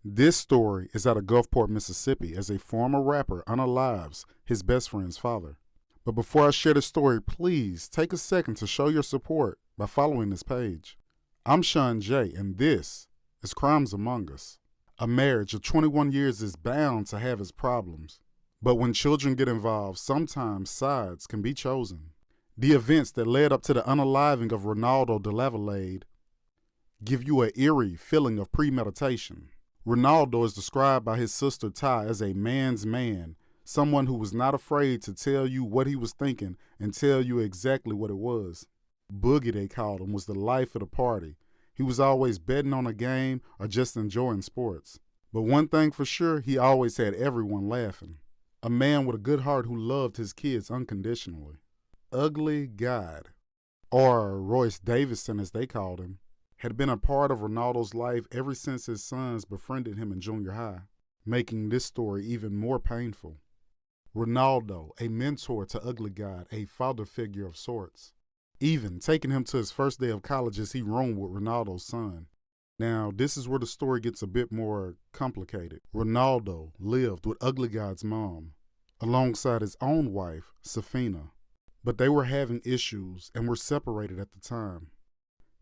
This story is out of Gulfport, Mississippi, as a former rapper unalives his best friend's father. But before I share the story, please take a second to show your support by following this page. I'm Sean J, and this is Crimes Among Us. A marriage of 21 years is bound to have its problems. But when children get involved, sometimes sides can be chosen. The events that led up to the unaliving of Ronaldo de Lavalade give you an eerie feeling of premeditation. Ronaldo is described by his sister Ty as a man's man, someone who was not afraid to tell you what he was thinking and tell you exactly what it was. Boogie, they called him, was the life of the party. He was always betting on a game or just enjoying sports. But one thing for sure, he always had everyone laughing. A man with a good heart who loved his kids unconditionally. Ugly God, or Royce Davison as they called him, had been a part of Ronaldo's life ever since his sons befriended him in junior high, making this story even more painful. Ronaldo, a mentor to Ugly God, a father figure of sorts, even taking him to his first day of college as he roamed with Ronaldo's son. Now, this is where the story gets a bit more complicated. Ronaldo lived with Ugly God's mom, alongside his own wife, Safina, but they were having issues and were separated at the time.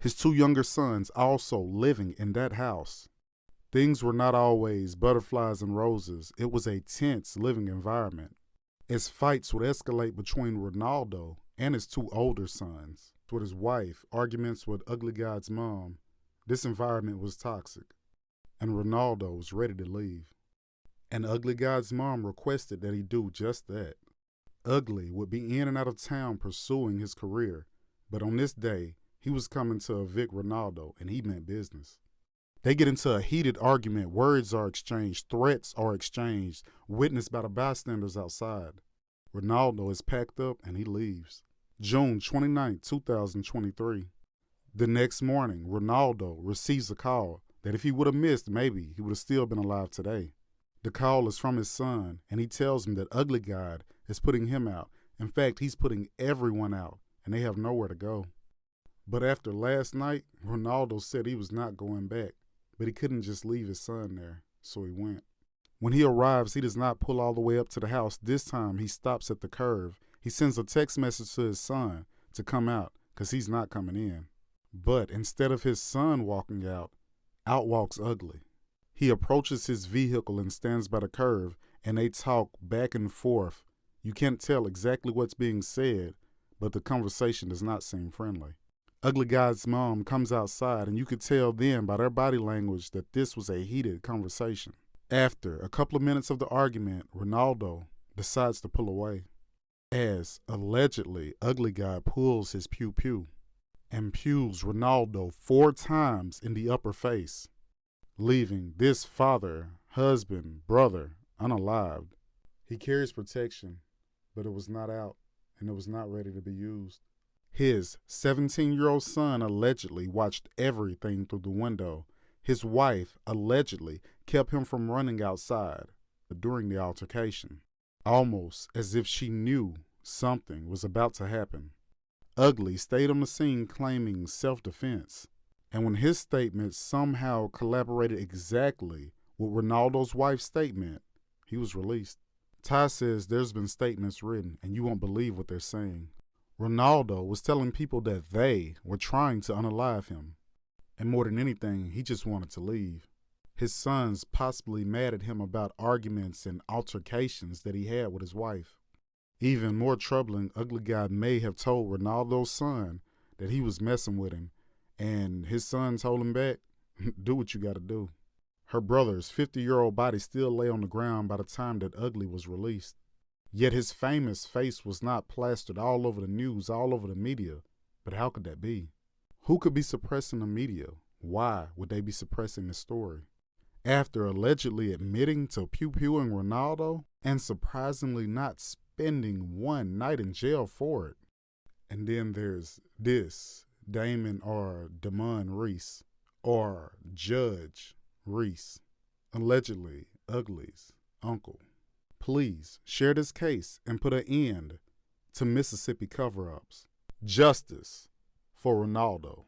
His two younger sons also living in that house. Things were not always butterflies and roses. It was a tense living environment, as fights would escalate between Ronaldo and his two older sons. With his wife, arguments with Ugly God's mom, this environment was toxic, and Ronaldo was ready to leave. And Ugly God's mom requested that he do just that. Ugly would be in and out of town pursuing his career, but on this day, he was coming to evict Ronaldo, and he meant business. They get into a heated argument, words are exchanged, threats are exchanged, witnessed by the bystanders outside. Ronaldo is packed up and he leaves. June 29, 2023. The next morning, Ronaldo receives a call that if he would have missed, maybe he would have still been alive today. The call is from his son, and he tells him that Ugly God is putting him out. In fact, he's putting everyone out, and they have nowhere to go. But after last night, Ronaldo said he was not going back, but he couldn't just leave his son there, so he went. When he arrives, he does not pull all the way up to the house. This time, he stops at the curve. He sends a text message to his son to come out, because he's not coming in. But instead of his son walking out walks Ugly. He approaches his vehicle and stands by the curve, and they talk back and forth. You can't tell exactly what's being said, but the conversation does not seem friendly. Ugly God's mom comes outside, and you could tell then by their body language that this was a heated conversation. After a couple of minutes of the argument, Ronaldo decides to pull away, as allegedly Ugly God pulls his pew-pew and pews Ronaldo 4 times in the upper face, leaving this father, husband, brother unalived. He carries protection, but it was not out, and it was not ready to be used. His 17-year-old son allegedly watched everything through the window. His wife allegedly kept him from running outside during the altercation, almost as if she knew something was about to happen. Ugly stayed on the scene claiming self-defense, and when his statement somehow collaborated exactly with Ronaldo's wife's statement, he was released. Ty says there's been statements written, and you won't believe what they're saying. Ronaldo was telling people that they were trying to unalive him, and more than anything, he just wanted to leave. His sons possibly mad at him about arguments and altercations that he had with his wife. Even more troubling, Ugly God may have told Ronaldo's son that he was messing with him, and his son told him back, do what you gotta do. Her brother's 50-year-old body still lay on the ground by the time that Ugly was released. Yet his famous face was not plastered all over the news, all over the media. But how could that be? Who could be suppressing the media? Why would they be suppressing the story? After allegedly admitting to pew-pewing Ronaldo and surprisingly not spending 1 night in jail for it. And then there's this Damon or Damon Reese, or Judge Reese, allegedly Ugly's uncle. Please share this case and put an end to Mississippi cover-ups. Justice for Ronaldo.